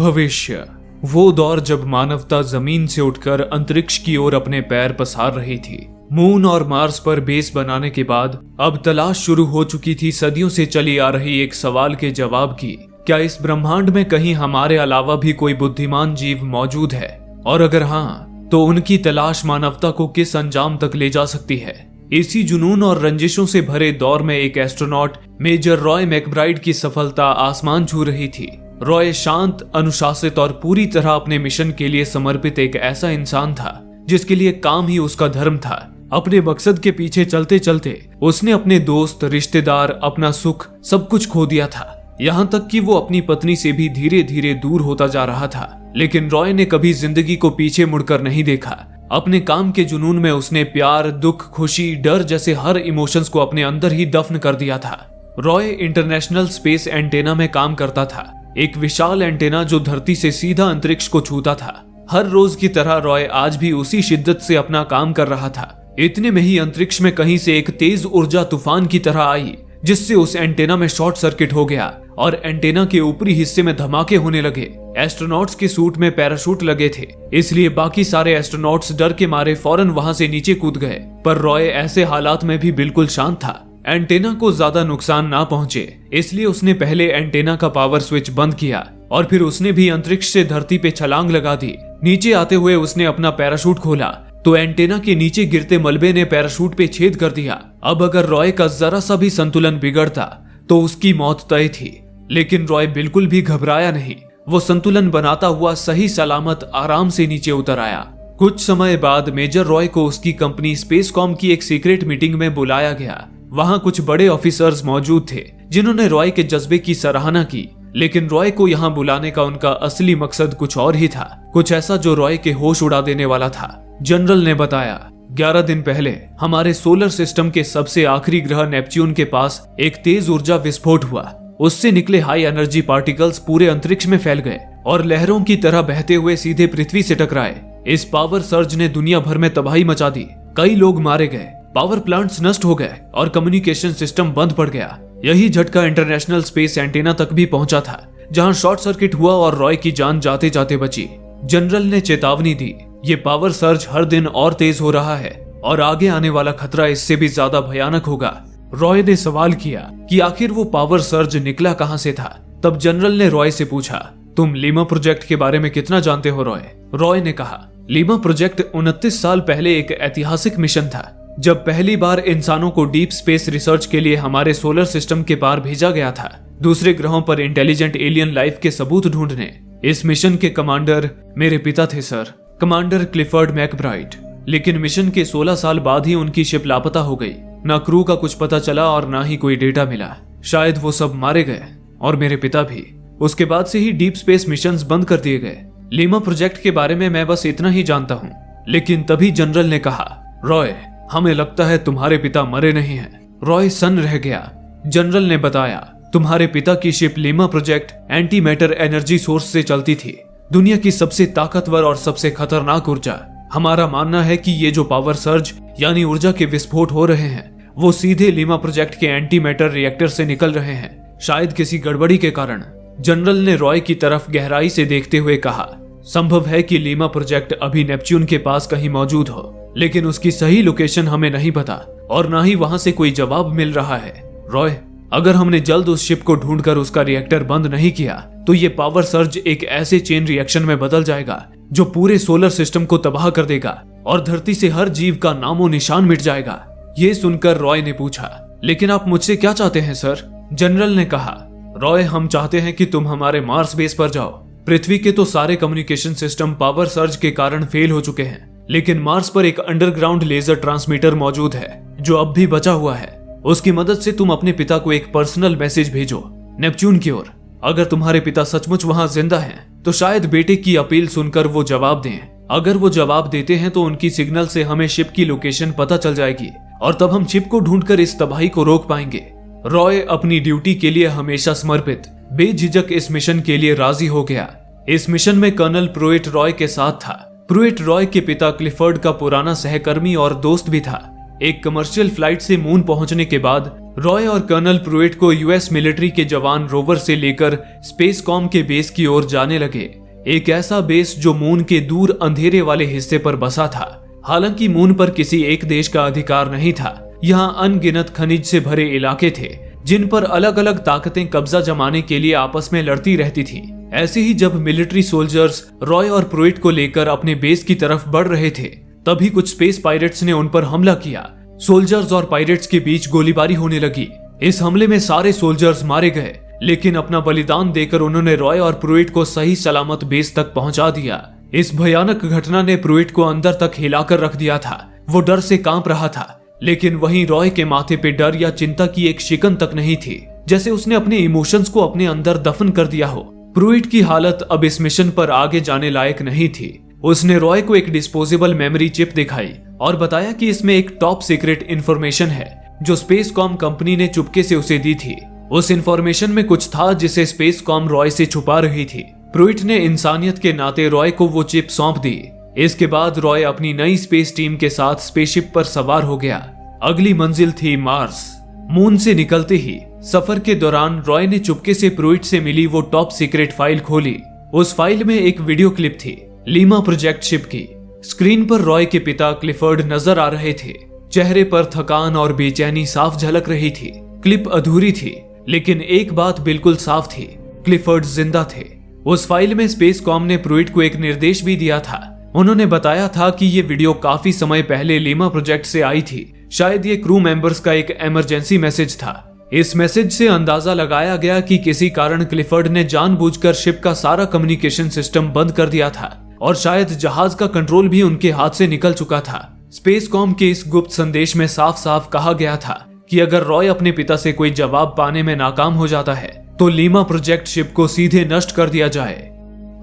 भविष्य, वो दौर जब मानवता जमीन से उठकर अंतरिक्ष की ओर अपने पैर पसार रही थी। मून और मार्स पर बेस बनाने के बाद अब तलाश शुरू हो चुकी थी सदियों से चली आ रही एक सवाल के जवाब की। क्या इस ब्रह्मांड में कहीं हमारे अलावा भी कोई बुद्धिमान जीव मौजूद है, और अगर हाँ तो उनकी तलाश मानवता को किस अंजाम तक ले जा सकती है। इसी जुनून और रंजिशों से भरे दौर में एक एस्ट्रोनॉट मेजर रॉय मैकब्राइड की सफलता आसमान छू रही थी। रॉय शांत, अनुशासित और पूरी तरह अपने मिशन के लिए समर्पित एक ऐसा इंसान था जिसके लिए काम ही उसका धर्म था। अपने मकसद के पीछे चलते चलते उसने अपने दोस्त, रिश्तेदार, अपना सुख सब कुछ खो दिया था। यहाँ तक कि वो अपनी पत्नी से भी धीरे धीरे दूर होता जा रहा था। लेकिन रॉय ने कभी जिंदगी को पीछे मुड़कर नहीं देखा। अपने काम के जुनून में उसने प्यार, दुख, खुशी, डर जैसे हर इमोशंस को अपने अंदर ही दफन कर दिया था। रॉय इंटरनेशनल स्पेस एंटेना में काम करता था, एक विशाल एंटेना जो धरती से सीधा अंतरिक्ष को छूता था। हर रोज की तरह रॉय आज भी उसी शिद्दत से अपना काम कर रहा था। इतने में ही अंतरिक्ष में कहीं से एक तेज ऊर्जा तूफान की तरह आई, जिससे उस एंटेना में शॉर्ट सर्किट हो गया और एंटेना के ऊपरी हिस्से में धमाके होने लगे। एस्ट्रोनॉट्स के सूट में पैराशूट लगे थे, इसलिए बाकी सारे एस्ट्रोनॉट्स डर के मारे फौरन वहां से नीचे कूद गए। पर रॉय ऐसे हालात में भी बिल्कुल शांत था। एंटेना को ज्यादा नुकसान ना पहुंचे, इसलिए उसने पहले एंटेना का पावर स्विच बंद किया और फिर उसने भी अंतरिक्ष से धरती पे छलांग लगा दी। नीचे आते हुए उसने अपना पैराशूट खोला तो एंटेना के नीचे गिरते मलबे ने पैराशूट पे छेद कर दिया। अब अगर रॉय का जरा सा भी संतुलन बिगड़ता तो उसकी मौत तय थी। लेकिन रॉय बिल्कुल भी घबराया नहीं। वो संतुलन बनाता हुआ सही सलामत आराम से नीचे उतर आया। कुछ समय बाद मेजर रॉय को उसकी कंपनी स्पेसकॉम की एक सीक्रेट मीटिंग में बुलाया गया। वहां कुछ बड़े ऑफिसर्स मौजूद थे जिन्होंने रॉय के जज्बे की सराहना की। लेकिन रॉय को यहाँ बुलाने का उनका असली मकसद कुछ और ही था, कुछ ऐसा जो रॉय के होश उड़ा देने वाला था। जनरल ने बताया, 11 दिन पहले हमारे सोलर सिस्टम के सबसे आखिरी ग्रह नेपच्यून के पास एक तेज ऊर्जा विस्फोट हुआ। उससे निकले हाई एनर्जी पार्टिकल्स पूरे अंतरिक्ष में फैल गए और लहरों की तरह बहते हुए सीधे पृथ्वी से टकराए। इस पावर सर्ज ने दुनिया भर में तबाही मचा दी। कई लोग मारे गए, पावर प्लांट्स नष्ट हो गए और कम्युनिकेशन सिस्टम बंद पड़ गया। यही झटका इंटरनेशनल स्पेस एंटेना तक भी पहुंचा था, जहां शॉर्ट सर्किट हुआ और रॉय की जान जाते जाते बची। जनरल ने चेतावनी दी, ये पावर सर्ज हर दिन और तेज हो रहा है और आगे आने वाला खतरा इससे भी ज्यादा भयानक होगा। रॉय ने सवाल किया कि आखिर वो पावर सर्ज निकला कहां से था। तब जनरल ने रॉय से पूछा, तुम लीमा प्रोजेक्ट के बारे में कितना जानते हो रॉय? रॉय ने कहा, लीमा प्रोजेक्ट 29 साल पहले एक ऐतिहासिक मिशन था, जब पहली बार इंसानों को डीप स्पेस रिसर्च के लिए हमारे सोलर सिस्टम के पार भेजा गया था, दूसरे ग्रहों पर इंटेलिजेंट एलियन लाइफ के सबूत ढूंढने। इस मिशन के कमांडर मेरे पिता थे सर, कमांडर क्लिफर्ड मैकब्राइड। लेकिन मिशन के 16 साल बाद ही उनकी शिप लापता हो गई। ना क्रू का कुछ पता चला और ना ही कोई डेटा मिला। शायद वो सब मारे गए और मेरे पिता भी। उसके बाद से ही डीप स्पेस मिशंस बंद कर दिए गए। लीमा प्रोजेक्ट के बारे में मैं बस इतना ही जानता हूँ। लेकिन तभी जनरल ने कहा, रॉय, हमें लगता है तुम्हारे पिता मरे नहीं हैं। रॉय सन्न रह गया। जनरल ने बताया, तुम्हारे पिता की ship Lima project anti matter energy source से चलती थी, दुनिया की सबसे ताकतवर और सबसे खतरनाक ऊर्जा। हमारा मानना है कि ये जो पावर सर्ज यानी ऊर्जा के विस्फोट हो रहे हैं वो सीधे लीमा प्रोजेक्ट के एंटी मैटर रिएक्टर से निकल रहे हैं, शायद किसी गड़बड़ी के कारण। जनरल ने रॉय की तरफ गहराई से देखते हुए कहा, संभव है कि लीमा प्रोजेक्ट अभी नेपच्यून के पास कहीं मौजूद हो, लेकिन उसकी सही लोकेशन हमें नहीं पता और ना ही वहां से कोई जवाब मिल रहा है। रॉय, अगर हमने जल्द उस शिप को ढूंढकर उसका रिएक्टर बंद नहीं किया तो ये पावर सर्ज एक ऐसे चेन रिएक्शन में बदल जाएगा जो पूरे सोलर सिस्टम को तबाह कर देगा और धरती से हर जीव का नामो निशान मिट जाएगा। ये सुनकर रॉय ने पूछा, लेकिन आप मुझसे क्या चाहते हैं सर? जनरल ने कहा, रॉय, हम चाहते हैं कि तुम हमारे मार्स बेस पर जाओ। पृथ्वी के तो सारे कम्युनिकेशन सिस्टम पावर सर्ज के कारण फेल हो चुके हैं, लेकिन मार्स पर एक अंडरग्राउंड लेजर ट्रांसमीटर मौजूद है जो अब भी बचा हुआ है। उसकी मदद से तुम अपने पिता को एक पर्सनल मैसेज भेजो नेपच्यून की ओर। अगर तुम्हारे पिता सचमुच वहां जिंदा हैं, तो शायद बेटे की अपील सुनकर वो जवाब दें। अगर वो जवाब देते हैं तो उनकी सिग्नल से हमें शिप की लोकेशन पता चल जाएगी और तब हम शिप को ढूंढकर इस तबाही को रोक पाएंगे। रॉय अपनी ड्यूटी के लिए हमेशा समर्पित, बेझिझक इस मिशन के लिए राजी हो गया। इस मिशन में कर्नल प्रुइट रॉय के साथ था। प्रुइट रॉय के पिता क्लिफर्ड का पुराना सहकर्मी और दोस्त भी था। एक कमर्शियल फ्लाइट से मून पहुंचने के बाद रॉय और कर्नल प्रूइट को यूएस मिलिट्री के जवान रोवर से लेकर स्पेसकॉम के बेस की ओर जाने लगे। एक ऐसा बेस जो मून के दूर अंधेरे वाले हिस्से पर बसा था। हालांकि मून पर किसी एक देश का अधिकार नहीं था। यहाँ अनगिनत खनिज से भरे इलाके थे जिन पर अलग अलग ताकतें कब्जा जमाने के लिए आपस में लड़ती रहती थी। ऐसे ही जब मिलिट्री सोल्जर्स रॉय और प्रूइट को लेकर अपने बेस की तरफ बढ़ रहे थे, तभी कुछ स्पेस पायरेट्स ने उन पर हमला किया। सोल्जर्स और पायरेट्स के बीच गोलीबारी होने लगी। इस हमले में सारे सोल्जर्स मारे गए, लेकिन अपना बलिदान देकर उन्होंने रॉय और प्रूइट को सही सलामत बेस तक पहुंचा दिया। इस भयानक घटना ने प्रूइट को अंदर तक हिलाकर रख दिया था। वो डर से कांप रहा था, लेकिन वहीं रॉय के माथे पे डर या चिंता की एक शिकन तक नहीं थी, जैसे उसने अपने इमोशंस को अपने अंदर दफन कर दिया हो। प्रूइट की हालत अब इस मिशन पर आगे जाने लायक नहीं थी। उसने रॉय को एक डिस्पोजेबल मेमोरी चिप दिखाई और बताया कि इसमें एक टॉप सीक्रेट इंफॉर्मेशन है जो स्पेसकॉम कंपनी ने चुपके से उसे दी थी। उस इंफॉर्मेशन में कुछ था जिसे स्पेसकॉम रॉय से छुपा रही थी। प्रूइट ने इंसानियत के नाते रॉय को वो चिप सौंप दी। इसके बाद रॉय अपनी नई स्पेस टीम के साथ स्पेसशिप पर सवार हो गया। अगली मंजिल थी मार्स। मून से निकलते ही सफर के दौरान रॉय ने चुपके से प्रूइट से मिली वो टॉप सीक्रेट फाइल खोली। उस फाइल में एक वीडियो क्लिप थी लीमा प्रोजेक्ट शिप की। स्क्रीन पर रॉय के पिता क्लिफर्ड नजर आ रहे थे। चेहरे पर थकान और बेचैनी साफ झलक रही थी। क्लिप अधूरी थी, लेकिन एक बात बिल्कुल साफ थी, क्लिफर्ड जिंदा थे। उस फाइल में स्पेसकॉम ने प्रूइट को एक निर्देश भी दिया था। उन्होंने बताया था कि ये वीडियो काफी समय पहले लीमा प्रोजेक्ट से आई थी। शायद ये क्रू मेंबर्स का एक इमरजेंसी मैसेज था। इस मैसेज से अंदाजा लगाया गया कि किसी कारण क्लिफर्ड ने जानबूझकर शिप का सारा कम्युनिकेशन सिस्टम बंद कर दिया था और शायद जहाज का कंट्रोल भी उनके हाथ से निकल चुका था। स्पेसकॉम के इस गुप्त संदेश में साफ साफ कहा गया था कि अगर रॉय अपने पिता से कोई जवाब पाने में नाकाम हो जाता है तो लीमा प्रोजेक्ट शिप को सीधे नष्ट कर दिया जाए।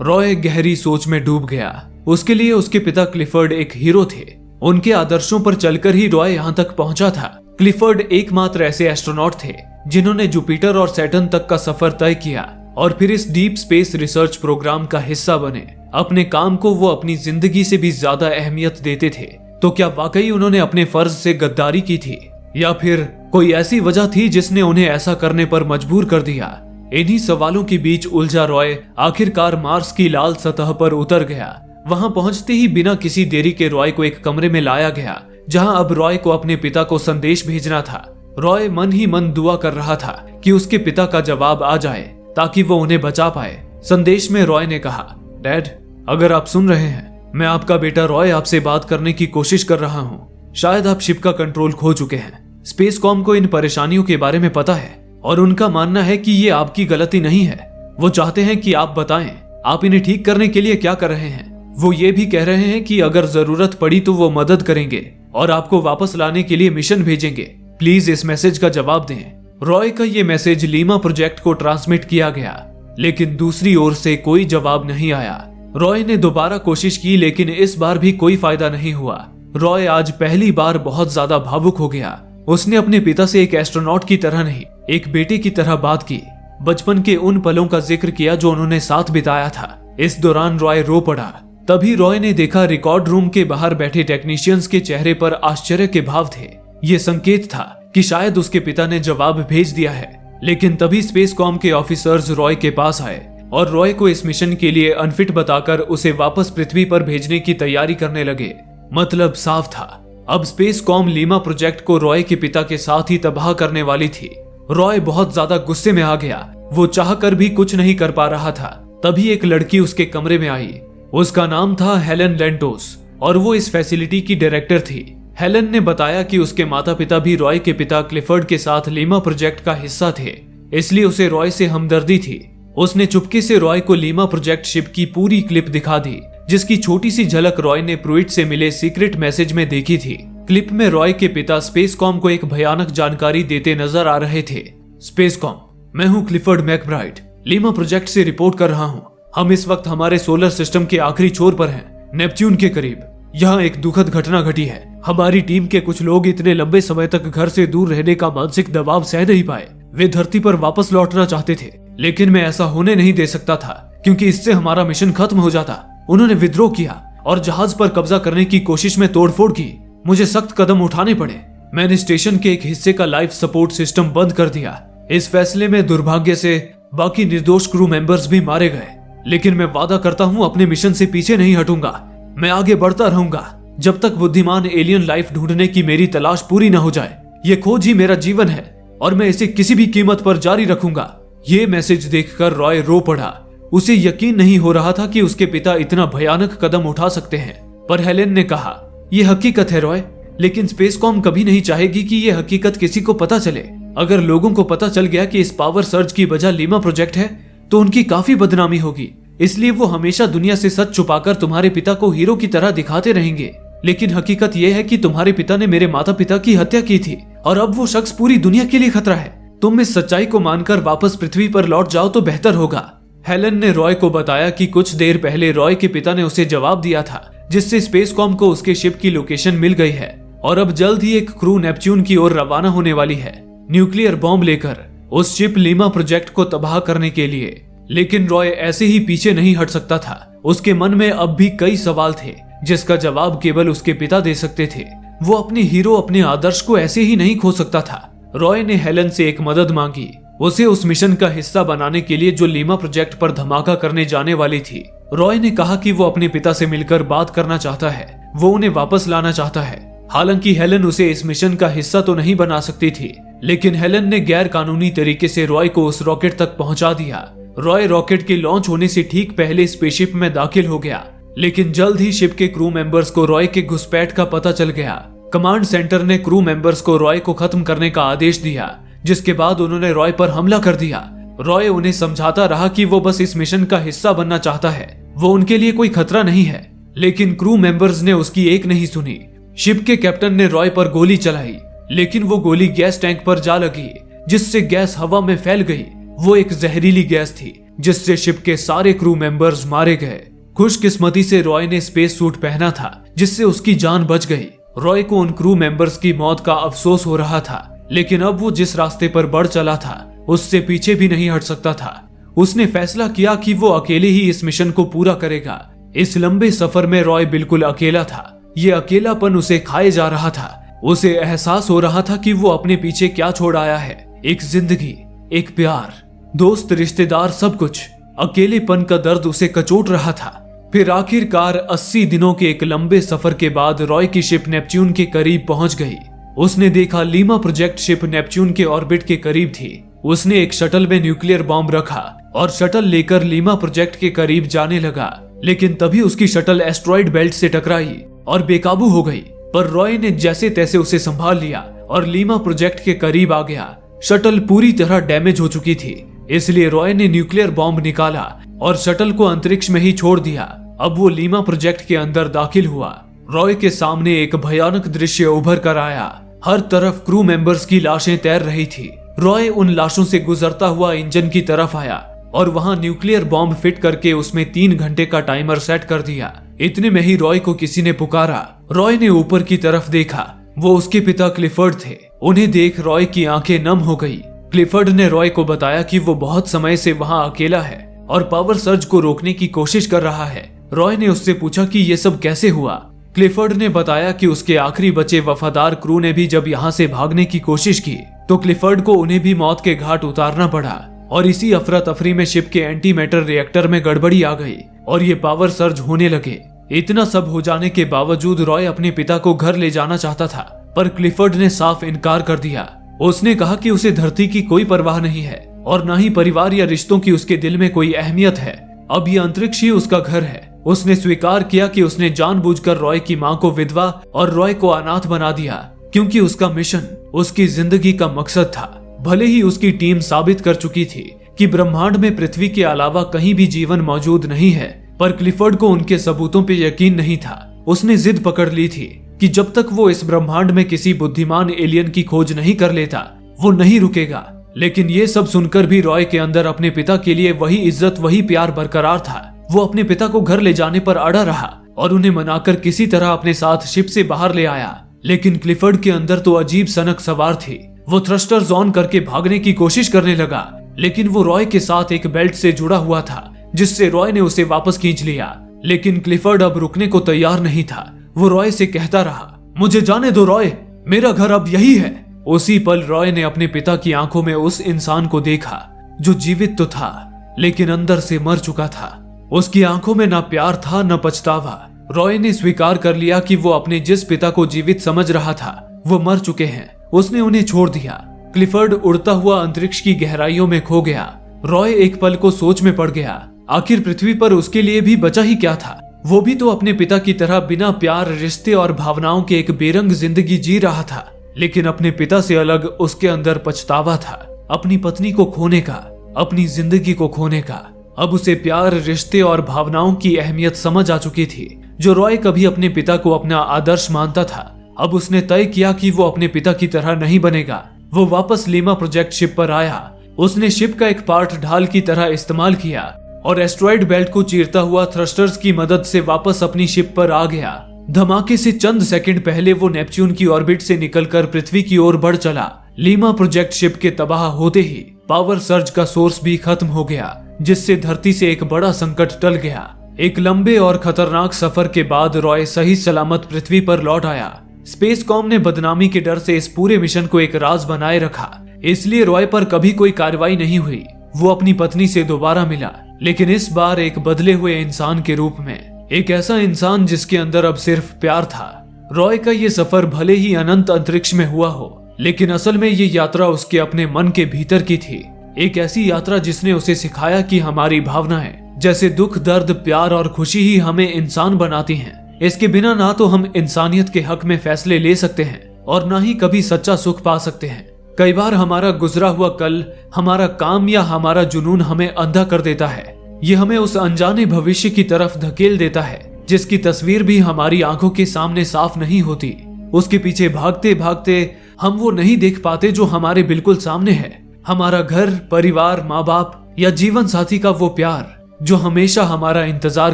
रॉय गहरी सोच में डूब गया। उसके लिए उसके पिता क्लिफर्ड एक हीरो थे। उनके आदर्शों पर चलकर ही रॉय यहाँ तक पहुंचा था। क्लिफर्ड एकमात्र ऐसे एस्ट्रोनॉट थे जिन्होंने जुपिटर और सैटर्न तक का सफर तय किया और फिर इस डीप स्पेस रिसर्च प्रोग्राम का हिस्सा बने। अपने काम को वो अपनी जिंदगी से भी ज्यादा अहमियत देते थे। तो क्या वाकई उन्होंने अपने फर्ज से गद्दारी की थी, या फिर कोई ऐसी वजह थी जिसने उन्हें ऐसा करने पर मजबूर कर दिया? इन्हीं सवालों के बीच उलझा रॉय आखिरकार मार्स की लाल सतह पर उतर गया। वहां पहुंचते ही बिना किसी देरी के रॉय को एक कमरे में लाया गया जहां अब रॉय को अपने पिता को संदेश भेजना था। रॉय मन ही मन दुआ कर रहा था कि उसके पिता का जवाब आ जाए ताकि वो उन्हें बचा पाए। संदेश में रॉय ने कहा, डैड, अगर आप सुन रहे हैं, मैं आपका बेटा रॉय आपसे बात करने की कोशिश कर रहा हूँ। शायद आप शिप का कंट्रोल खो चुके हैं। स्पेसकॉम को इन परेशानियों के बारे में पता है और उनका मानना है कि ये आपकी गलती नहीं है। वो चाहते हैं कि आप बताएं आप इन्हें ठीक करने के लिए क्या कर रहे हैं। वो ये भी कह रहे हैं कि अगर जरूरत पड़ी तो वो मदद करेंगे और आपको वापस लाने के लिए मिशन भेजेंगे। प्लीज इस मैसेज का जवाब दें। रॉय का ये मैसेज लीमा प्रोजेक्ट को ट्रांसमिट किया गया, लेकिन दूसरी ओर से कोई जवाब नहीं आया। रॉय ने दोबारा कोशिश की, लेकिन इस बार भी कोई फायदा नहीं हुआ। रॉय आज पहली बार बहुत ज्यादा भावुक हो गया। उसने अपने पिता से एक एस्ट्रोनॉट की तरह नहीं, एक बेटे की तरह बात की। बचपन के उन पलों का जिक्र किया जो उन्होंने साथ बिताया था। इस दौरान रॉय रो पड़ा। तभी रॉय ने देखा रिकॉर्ड रूम के बाहर बैठे टेक्नीशियंस के चेहरे पर आश्चर्य के भाव थे। ये संकेत था कि शायद उसके पिता ने जवाब भेज दिया है। लेकिन तभी स्पेसकॉम के ऑफिसर्स रॉय के पास आए और रॉय को इस मिशन के लिए अनफिट बताकर उसे वापस पृथ्वी पर भेजने की तैयारी करने लगे। मतलब साफ था, अब स्पेसकॉम लीमा प्रोजेक्ट को रॉय के पिता के साथ ही तबाह करने वाली थी। रॉय बहुत ज्यादा गुस्से में आ गया। वो चाहकर भी कुछ नहीं कर पा रहा था। तभी एक लड़की उसके कमरे में आई। उसका नाम था हेलन लेंटोस और वो इस फैसिलिटी की डायरेक्टर थी। हेलन ने बताया कि उसके माता पिता भी रॉय के पिता क्लिफर्ड के साथ लीमा प्रोजेक्ट का हिस्सा थे, इसलिए उसे रॉय से हमदर्दी थी। उसने चुपके से रॉय को लीमा प्रोजेक्ट शिप की पूरी क्लिप दिखा दी, जिसकी छोटी सी झलक रॉय ने प्रूइट से मिले सीक्रेट मैसेज में देखी थी। क्लिप में रॉय के पिता स्पेसकॉम को एक भयानक जानकारी देते नजर आ रहे थे। स्पेसकॉम, मैं हूँ क्लिफर्ड मैकब्राइड, लीमा प्रोजेक्ट से रिपोर्ट कर रहा हूँ। हम इस वक्त हमारे सोलर सिस्टम के आखिरी छोर पर हैं, नेपच्यून के करीब। यहाँ एक दुखद घटना घटी है। हमारी टीम के कुछ लोग इतने लंबे समय तक घर से दूर रहने का मानसिक दबाव सह नहीं पाए। वे धरती पर वापस लौटना चाहते थे, लेकिन मैं ऐसा होने नहीं दे सकता था क्योंकि इससे हमारा मिशन खत्म हो जाता। उन्होंने विद्रोह किया और जहाज पर कब्जा करने की कोशिश में तोड़फोड़ की। मुझे सख्त कदम उठाने पड़े। मैंने स्टेशन के एक हिस्से का लाइफ सपोर्ट सिस्टम बंद कर दिया। इस फैसले में दुर्भाग्य से बाकी निर्दोष क्रू मेंबर्स भी मारे गए, लेकिन मैं वादा करता हूँ अपने मिशन से पीछे नहीं हटूंगा। मैं आगे बढ़ता रहूंगा जब तक बुद्धिमान एलियन लाइफ ढूंढने की मेरी तलाश पूरी न हो जाए। ये खोज ही मेरा जीवन है और मैं इसे किसी भी कीमत पर जारी रखूंगा। ये मैसेज देखकर रॉय रो पड़ा। उसे यकीन नहीं हो रहा था कि उसके पिता इतना भयानक कदम उठा सकते हैं। पर हेलेन ने कहा, यह हकीकत है रॉय, लेकिन स्पेसकॉम कभी नहीं चाहेगी कि यह हकीकत किसी को पता चले। अगर लोगों को पता चल गया कि इस पावर सर्ज की वजह लीमा प्रोजेक्ट है तो उनकी काफी बदनामी होगी। इसलिए वो हमेशा दुनिया से सच छुपाकर तुम्हारे पिता को हीरो की तरह दिखाते रहेंगे। लेकिन हकीकत यह है कि तुम्हारे पिता ने मेरे माता पिता की हत्या की थी और अब वो शख्स पूरी दुनिया के लिए खतरा है। तुम इस सच्चाई को मानकर वापस पृथ्वी पर लौट जाओ तो बेहतर होगा। हेलेन ने रॉय को बताया कि कुछ देर पहले रॉय के पिता ने उसे जवाब दिया था, जिससे स्पेसकॉम को उसके शिप की लोकेशन मिल गई है और अब जल्द ही एक क्रू नेपच्यून की ओर रवाना होने वाली है, न्यूक्लियर बॉम्ब लेकर उस शिप लीमा प्रोजेक्ट को तबाह करने के लिए। लेकिन रॉय ऐसे ही पीछे नहीं हट सकता था। उसके मन में अब भी कई सवाल थे जिसका जवाब केवल उसके पिता दे सकते थे। वो अपने हीरो, अपने आदर्श को ऐसे ही नहीं खो सकता था। रॉय ने हेलेन से एक मदद मांगी, उसे उस मिशन का हिस्सा बनाने के लिए जो लीमा प्रोजेक्ट पर धमाका करने जाने वाली थी। रॉय ने कहा कि वो अपने पिता से मिलकर बात करना चाहता है, वो उन्हें वापस लाना चाहता है। हालांकि हेलेन उसे इस मिशन का हिस्सा तो नहीं बना सकती थी, लेकिन हेलेन ने गैर कानूनी तरीके से रॉय को उस रॉकेट तक पहुंचा दिया। रॉय रॉकेट के लॉन्च होने से ठीक पहले स्पेसशिप में दाखिल हो गया, लेकिन जल्द ही शिप के क्रू मेंबर्स को रॉय के घुसपैठ का पता चल गया। कमांड सेंटर ने क्रू मेंबर्स को रॉय को खत्म करने का आदेश दिया, जिसके बाद उन्होंने रॉय पर हमला कर दिया। रॉय उन्हें समझाता रहा कि वो बस इस मिशन का हिस्सा बनना चाहता है, वो उनके लिए कोई खतरा नहीं है। लेकिन क्रू मेंबर्स ने उसकी एक नहीं सुनी। शिप के कैप्टन ने रॉय पर गोली चलाई, लेकिन वो गोली गैस टैंक पर जा लगी, जिससे गैस हवा में फैल गई। वो एक जहरीली गैस थी जिससे शिप के सारे क्रू मेंबर्स मारे गए। खुशकिस्मती से रॉय ने स्पेस सूट पहना था, जिससे उसकी जान बच गई। रॉय को उन क्रू मेंबर्स की मौत का अफसोस हो रहा था, लेकिन अब वो जिस रास्ते पर बढ़ चला था उससे पीछे भी नहीं हट सकता था। उसने फैसला किया कि वो अकेले ही इस मिशन को पूरा करेगा। इस लंबे सफर में रॉय बिल्कुल अकेला था। ये अकेलापन उसे खाए जा रहा था। उसे एहसास हो रहा था कि वो अपने पीछे क्या छोड़ आया है, एक जिंदगी, एक प्यार, दोस्त, रिश्तेदार, सब कुछ। अकेलेपन का दर्द उसे कचोट रहा था। फिर आखिरकार 80 दिनों के एक लंबे सफर के बाद रॉय की शिप नेपच्यून के करीब पहुंच गई। उसने देखा लीमा प्रोजेक्ट शिप नेपच्यून के ऑर्बिट के करीब थी। उसने एक शटल में न्यूक्लियर बॉम्ब रखा और शटल लेकर लीमा प्रोजेक्ट के करीब जाने लगा, लेकिन तभी उसकी शटल एस्ट्रॉइड बेल्ट से टकराई और बेकाबू हो गई। पर रॉय ने जैसे तैसे उसे संभाल लिया और लीमा प्रोजेक्ट के करीब आ गया। शटल पूरी तरह डैमेज हो चुकी थी, इसलिए रॉय ने न्यूक्लियर बॉम्ब निकाला और शटल को अंतरिक्ष में ही छोड़ दिया। अब वो लीमा प्रोजेक्ट के अंदर दाखिल हुआ। रॉय के सामने एक भयानक दृश्य उभर कर आया। हर तरफ क्रू मेंबर्स की लाशें तैर रही थी। रॉय उन लाशों से गुजरता हुआ इंजन की तरफ आया और वहां न्यूक्लियर बॉम्ब फिट करके उसमें 3 घंटे का टाइमर सेट कर दिया। इतने में ही रॉय को किसी ने पुकारा। रॉय ने ऊपर की तरफ देखा। वो उसके पिता क्लिफर्ड थे। उन्हें देख रॉय की आंखें नम हो गई। क्लिफर्ड ने रॉय को बताया कि वो बहुत समय से वहां अकेला है और पावर सर्ज को रोकने की कोशिश कर रहा है। रॉय ने उससे पूछा कि ये सब कैसे हुआ। क्लिफर्ड ने बताया कि उसके आखिरी बचे वफादार क्रू ने भी जब यहाँ से भागने की कोशिश की तो क्लिफर्ड को उन्हें भी मौत के घाट उतारना पड़ा और इसी अफरा तफरी में शिप के एंटी मैटर रिएक्टर में गड़बड़ी आ गई और ये पावर सर्ज होने लगे। इतना सब हो जाने के बावजूद रॉय अपने पिता को घर ले जाना चाहता था, पर क्लिफर्ड ने साफ इनकार कर दिया। उसने कहा कि उसे धरती की कोई परवाह नहीं है और न ही परिवार या रिश्तों की उसके दिल में कोई अहमियत है। अब ये अंतरिक्ष ही उसका घर है। उसने स्वीकार किया कि उसने जानबूझकर रॉय की मां को विधवा और रॉय को अनाथ बना दिया, क्योंकि उसका मिशन, उसकी जिंदगी का मकसद था। भले ही उसकी टीम साबित कर चुकी थी कि ब्रह्मांड में पृथ्वी के अलावा कहीं भी जीवन मौजूद नहीं है, पर क्लिफर्ड को उनके सबूतों पे यकीन नहीं था। उसने जिद पकड़ ली थी कि जब तक वो इस ब्रह्मांड में किसी बुद्धिमान एलियन की खोज नहीं कर लेता, वो नहीं रुकेगा। लेकिन ये सब सुनकर भी रॉय के अंदर अपने पिता के लिए वही इज्जत, वही प्यार बरकरार था। वो अपने पिता को घर ले जाने पर अड़ा रहा और उन्हें मनाकर किसी तरह अपने साथ शिप से बाहर ले आया। लेकिन क्लिफर्ड के अंदर तो अजीब सनक सवार थी। वो थ्रस्टर्स ऑन करके भागने की कोशिश करने लगा, लेकिन वो रॉय के साथ एक बेल्ट से जुड़ा हुआ था, जिससे रॉय ने उसे वापस खींच लिया। लेकिन क्लिफर्ड अब रुकने को तैयार नहीं था। वो रॉय से कहता रहा, मुझे जाने दो रॉय, मेरा घर अब यही है। उसी पल रॉय ने अपने पिता की आंखों में उस इंसान को देखा जो जीवित तो था लेकिन अंदर से मर चुका था। उसकी आंखों में ना प्यार था न पछतावा। रॉय ने स्वीकार कर लिया कि वो अपने जिस पिता को जीवित समझ रहा था वो मर चुके हैं। उसने उन्हें छोड़ दिया। क्लिफर्ड उड़ता हुआ अंतरिक्ष की गहराइयों में खो गया। रॉय एक पल को सोच में पड़ गया। आखिर पृथ्वी पर उसके लिए भी बचा ही क्या था? वो भी तो अपने पिता की तरह बिना प्यार, रिश्ते और भावनाओं के एक बेरंग जिंदगी जी रहा था। लेकिन अपने पिता से अलग उसके अंदर पछतावा था, अपनी पत्नी को खोने का, अपनी जिंदगी को खोने का। अब उसे प्यार, रिश्ते और भावनाओं की अहमियत समझ आ चुकी थी। जो रॉय कभी अपने पिता को अपना आदर्श मानता था, अब उसने तय किया कि वो अपने पिता की तरह नहीं बनेगा। वो वापस लीमा प्रोजेक्ट शिप पर आया। उसने शिप का एक पार्ट ढाल की तरह इस्तेमाल किया और एस्ट्रॉइड बेल्ट को चीरता हुआ थ्रस्टर्स की मदद से वापस अपनी शिप पर आ गया। धमाके से चंद सेकंड पहले वो नेपच्यून की ऑर्बिट से निकलकर पृथ्वी की ओर बढ़ चला। लीमा प्रोजेक्ट शिप के तबाह होते ही पावर सर्ज का सोर्स भी खत्म हो गया, जिससे धरती से एक बड़ा संकट टल गया। एक लंबे और खतरनाक सफर के बाद रॉय सही सलामत पृथ्वी पर लौट आया। स्पेसकॉम ने बदनामी के डर से इस पूरे मिशन को एक राज बनाए रखा, इसलिए रॉय पर कभी कोई कार्रवाई नहीं हुई। वो अपनी पत्नी से दोबारा मिला, लेकिन इस बार एक बदले हुए इंसान के रूप में। एक ऐसा इंसान जिसके अंदर अब सिर्फ प्यार था। रॉय का ये सफर भले ही अनंत अंतरिक्ष में हुआ हो, लेकिन असल में ये यात्रा उसके अपने मन के भीतर की थी। एक ऐसी यात्रा जिसने उसे सिखाया कि हमारी भावनाएं जैसे दुख, दर्द, प्यार और खुशी ही हमें इंसान बनाती हैं। इसके बिना ना तो हम इंसानियत के हक में फैसले ले सकते हैं और ना ही कभी सच्चा सुख पा सकते हैं। कई बार हमारा गुजरा हुआ कल, हमारा काम या हमारा जुनून हमें अंधा कर देता है। ये हमें उस अनजाने भविष्य की तरफ धकेल देता है जिसकी तस्वीर भी हमारी आंखों के सामने साफ नहीं होती। उसके पीछे भागते भागते हम वो नहीं देख पाते जो हमारे बिल्कुल सामने है। हमारा घर, परिवार, माँ बाप या जीवन साथी का वो प्यार जो हमेशा हमारा इंतजार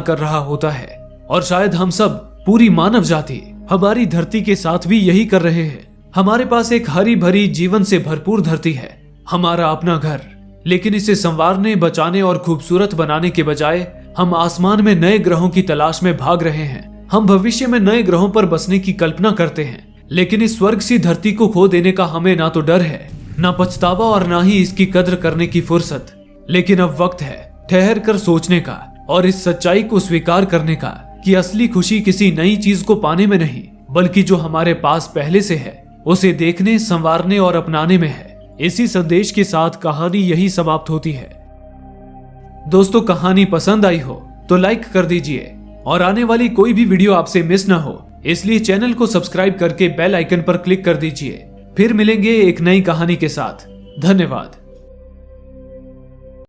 कर रहा होता है। और शायद हम सब, पूरी मानव जाति, हमारी धरती के साथ भी यही कर रहे हैं। हमारे पास एक हरी भरी जीवन से भरपूर धरती है, हमारा अपना घर, लेकिन इसे संवारने, बचाने और खूबसूरत बनाने के बजाय हम आसमान में नए ग्रहों की तलाश में भाग रहे हैं। हम भविष्य में नए ग्रहों पर बसने की कल्पना करते हैं, लेकिन इस स्वर्ग सी धरती को खो देने का हमें ना तो डर है, ना पछतावा और ना ही इसकी कद्र करने की फुर्सत। लेकिन अब वक्त है ठहर कर सोचने का और इस सच्चाई को स्वीकार करने का कि असली खुशी किसी नई चीज को पाने में नहीं, बल्कि जो हमारे पास पहले से है उसे देखने, संवारने और अपनाने में है। इसी संदेश के साथ कहानी यही समाप्त होती है। दोस्तों, कहानी पसंद आई हो तो लाइक कर दीजिए और आने वाली कोई भी वीडियो आपसे मिस ना हो, इसलिए चैनल को सब्सक्राइब करके बेल आइकन पर क्लिक कर दीजिए। फिर मिलेंगे एक नई कहानी के साथ। धन्यवाद।